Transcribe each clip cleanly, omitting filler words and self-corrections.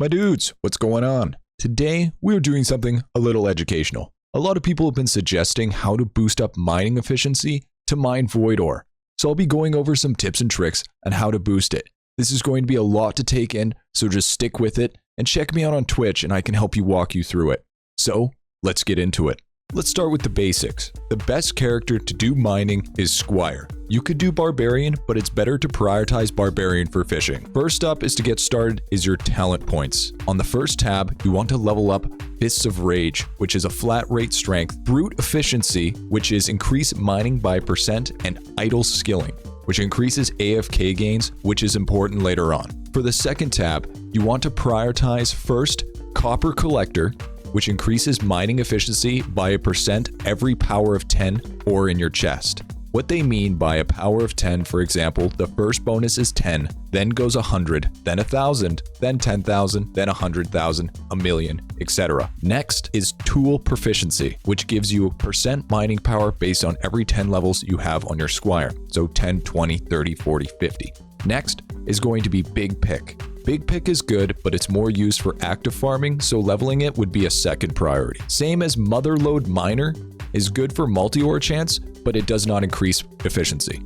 My dudes, what's going on? Today, we're doing something a little educational. A lot of people have been suggesting how to boost up mining efficiency to mine void ore. So I'll be going over some tips and tricks on how to boost it. This is going to be a lot to take in, so just stick with it and check me out on Twitch and I can help you walk you through it. So, let's get into it. Let's start with the basics. The best character to do mining is Squire. You could do Barbarian, but it's better to prioritize Barbarian for fishing. First up is to get started is your talent points. On the first tab, you want to level up Fists of Rage, which is a flat rate strength, Brute Efficiency, which is increased mining by %, and Idle Skilling, which increases AFK gains, which is important later on. For the second tab, you want to prioritize first Copper Collector, which increases mining efficiency by a % every power of 10 ore in your chest. What they mean by a power of 10, for example, the first bonus is 10, then goes 100, then 1,000, then 10,000, then 100,000, a million, etc. Next is Tool Proficiency, which gives you % mining power based on every 10 levels you have on your Squire, so 10, 20, 30, 40, 50. Next is going to be Big Pick. Big Pick is good, but it's more used for active farming, so leveling it would be a second priority. Same as Motherlode Miner is good for multi-ore chance, but it does not increase efficiency.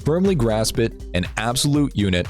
Firmly Grasp It and Absolute Unit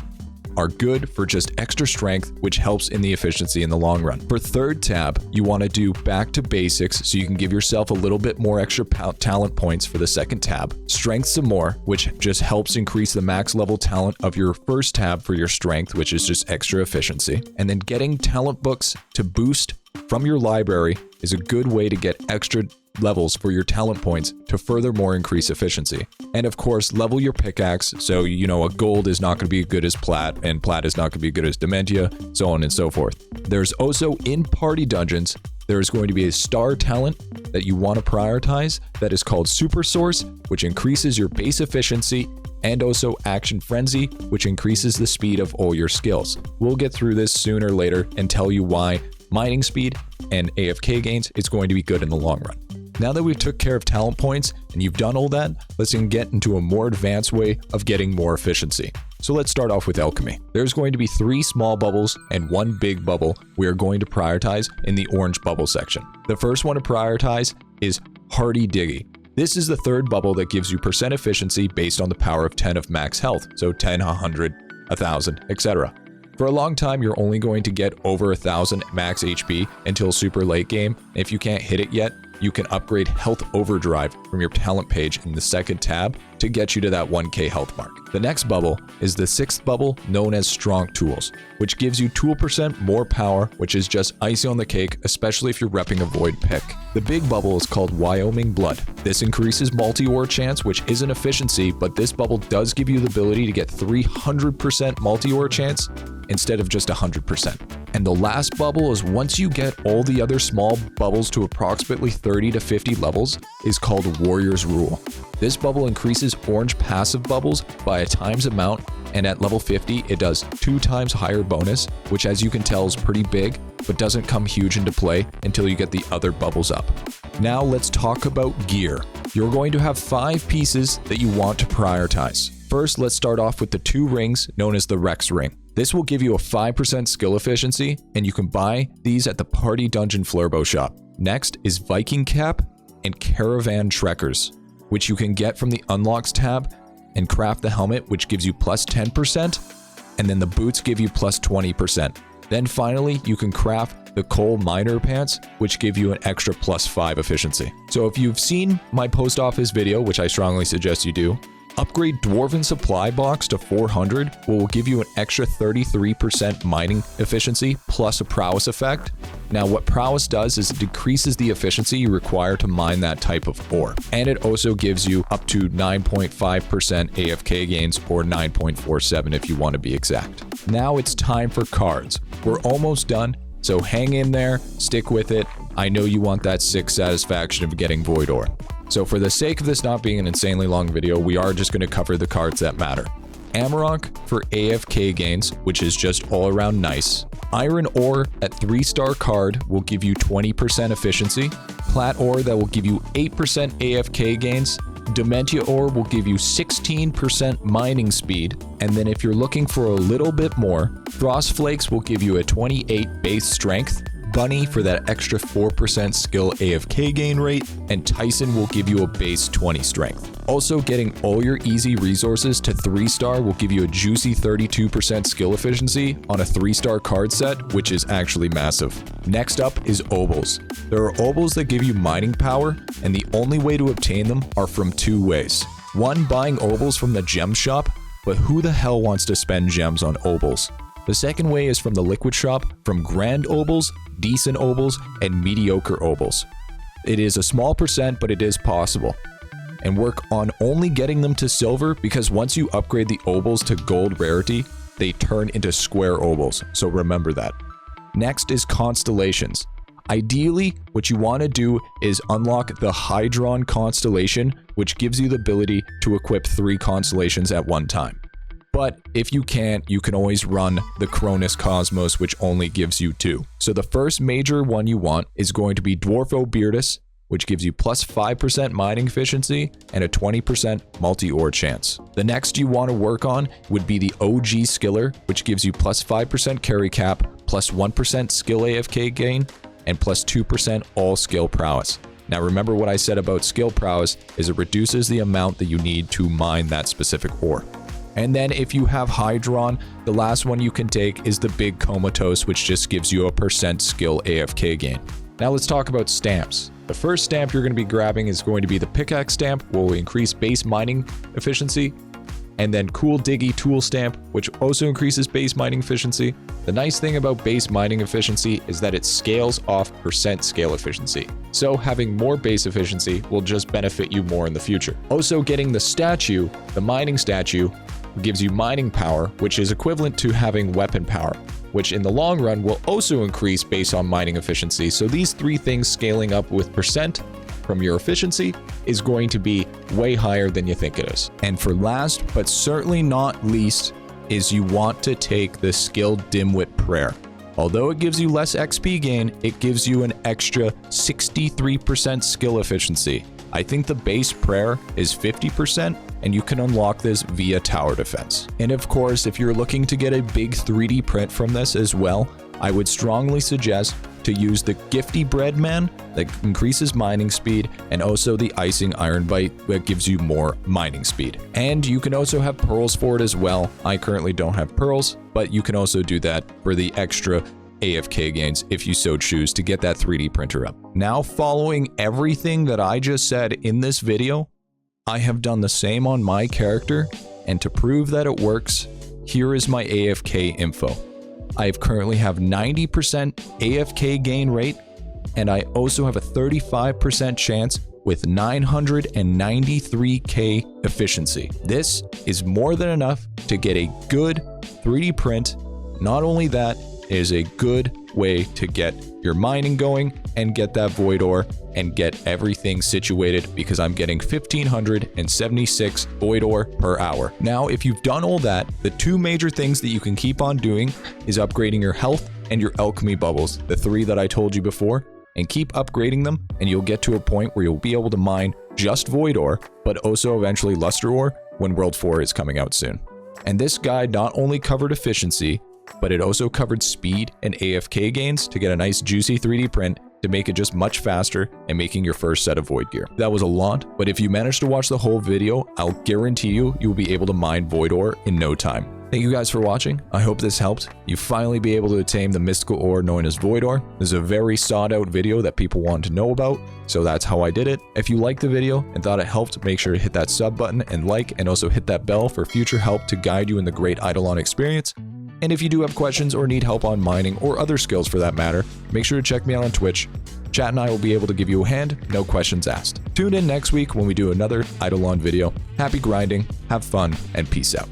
are good for just extra strength, which helps in the efficiency in the long run. For third tab, you want to do Back to Basics so you can give yourself a little bit more extra talent points for the second tab. Strength some more, which just helps increase the max level talent of your first tab for your strength, which is just extra efficiency. And then getting talent books to boost from your library is a good way to get extra levels for your talent points to furthermore increase efficiency. And of course, level your pickaxe, so a gold is not going to be as good as plat, and plat is not going to be good as dementia, so on and so forth. There's also in party dungeons, there's going to be a star talent that you want to prioritize that is called Super Source, which increases your base efficiency, and also Action Frenzy, which increases the speed of all your skills. We'll get through this sooner or later and tell you why mining speed and AFK gains is going to be good in the long run. Now that we've took care of talent points and you've done all that, let's get into a more advanced way of getting more efficiency. So let's start off with Alchemy. There's going to be 3 small bubbles and 1 big bubble we are going to prioritize in the orange bubble section. The first one to prioritize is Hardy Diggy. This is the third bubble that gives you % efficiency based on the power of 10 of max health, so 10, 100, 1,000, etc. For a long time, you're only going to get over 1,000 max HP until super late game. If you can't hit it yet, you can upgrade Health Overdrive from your talent page in the second tab to get you to that 1k health mark. The next bubble is the 6th bubble known as Strong Tools, which gives you tool % more power, which is just icing on the cake, especially if you're repping a void pick. The big bubble is called Wyoming Blood. This increases multi-ore chance, which isn't efficiency, but this bubble does give you the ability to get 300% multi-ore chance instead of just 100%. And the last bubble is once you get all the other small bubbles to approximately 30 to 50 levels is called Warrior's Rule. This bubble increases orange passive bubbles by a times amount, and at level 50 it does 2 times higher bonus, which as you can tell is pretty big, but doesn't come huge into play until you get the other bubbles up. Now let's talk about gear. You're going to have 5 pieces that you want to prioritize. First, let's start off with the 2 rings known as the Rex Ring. This will give you a 5% skill efficiency, and you can buy these at the Party Dungeon Flurbo shop. Next is Viking Cap and Caravan Trekkers, which you can get from the Unlocks tab and craft the helmet, which gives you plus 10%, and then the boots give you plus 20%. Then finally, you can craft the Coal Miner Pants, which give you an extra plus 5 efficiency. So if you've seen my post office video, which I strongly suggest you do, upgrade Dwarven Supply Box to 400 will give you an extra 33% mining efficiency plus a prowess effect. Now what prowess does is it decreases the efficiency you require to mine that type of ore. And it also gives you up to 9.5% AFK gains, or 9.47 if you want to be exact. Now it's time for cards. We're almost done, so hang in there, stick with it. I know you want that 6 satisfaction of getting void ore. So for the sake of this not being an insanely long video, we are just going to cover the cards that matter. Amarok for AFK gains, which is just all around nice. Iron Ore at 3-star card will give you 20% efficiency. Plat Ore that will give you 8% AFK gains. Dementia ore will give you 16% mining speed, and then if you're looking for a little bit more, Frost Flakes will give you a 28 base strength, Bunny for that extra 4% skill AFK gain rate, and Tyson will give you a base 20 strength. Also, getting all your easy resources to 3-star will give you a juicy 32% skill efficiency on a 3-star card set, which is actually massive. Next up is Obols. There are Obols that give you mining power, and the only way to obtain them are from 2 ways. One, buying Obols from the gem shop, but who the hell wants to spend gems on Obols? The second way is from the liquid shop, from grand Obols, decent Obols, and mediocre Obols. It is a small percent, but it is possible. And work on only getting them to silver, because once you upgrade the Obols to gold rarity, they turn into square Obols, so remember that. Next is Constellations. Ideally, what you want to do is unlock the Hydron Constellation, which gives you the ability to equip 3 constellations at one time. But if you can't, you can always run the Cronus Cosmos, which only gives you 2. So the first major one you want is going to be Dwarfo Beardus, which gives you plus 5% mining efficiency and a 20% multi-ore chance. The next you want to work on would be the OG Skiller, which gives you plus 5% carry cap, plus 1% skill AFK gain, and plus 2% all skill prowess. Now remember what I said about skill prowess is it reduces the amount that you need to mine that specific ore. And then if you have Hydron, the last one you can take is the Big Comatose, which just gives you a % skill AFK gain. Now let's talk about stamps. The first stamp you're going to be grabbing is going to be the Pickaxe Stamp, which will increase base mining efficiency. And then Cool Diggy Tool Stamp, which also increases base mining efficiency. The nice thing about base mining efficiency is that it scales off % scale efficiency. So having more base efficiency will just benefit you more in the future. Also getting the statue, the mining statue, gives you mining power, which is equivalent to having weapon power, which in the long run will also increase based on mining efficiency. So these 3 things scaling up with % from your efficiency is going to be way higher than you think it is. And for last, but certainly not least, is you want to take the Skilled Dimwit Prayer. Although it gives you less XP gain, it gives you an extra 63% skill efficiency. I think the base prayer is 50%, and you can unlock this via tower defense. And of course, if you're looking to get a big 3D print from this as well, I would strongly suggest to use the Gifty Bread Man that increases mining speed, and also the Icing Iron Bite that gives you more mining speed. And you can also have pearls for it as well. I currently don't have pearls, but you can also do that for the extra AFK gains if you so choose to get that 3D printer up. Now, following everything that I just said in this video, I have done the same on my character, and to prove that it works, here is my AFK info. I currently have 90% AFK gain rate, and I also have a 35% chance with 993k efficiency. This is more than enough to get a good 3D print. Not only that, it is a good way to get your mining going and get that void ore and get everything situated, because I'm getting 1576 void ore per hour. Now, if you've done all that, the 2 major things that you can keep on doing is upgrading your health and your alchemy bubbles, the 3 that I told you before, and keep upgrading them, and you'll get to a point where you'll be able to mine just void ore, but also eventually luster ore when World 4 is coming out soon. And this guide not only covered efficiency, but it also covered speed and AFK gains to get a nice juicy 3D print to make it just much faster and making your first set of void gear. That was a lot, but if you manage to watch the whole video, I'll guarantee you will be able to mine void ore in no time. Thank you guys for watching. I hope this helped you finally be able to attain the mystical ore known as void ore. This is a very sought out video that people want to know about, so that's how I did it. If you liked the video and thought it helped, make sure to hit that sub button and like, and also hit that bell for future help to guide you in the great IdleOn experience. And if you do have questions or need help on mining or other skills for that matter, make sure to check me out on Twitch. Chat and I will be able to give you a hand, no questions asked. Tune in next week when we do another IdleOn video. Happy grinding, have fun, and peace out.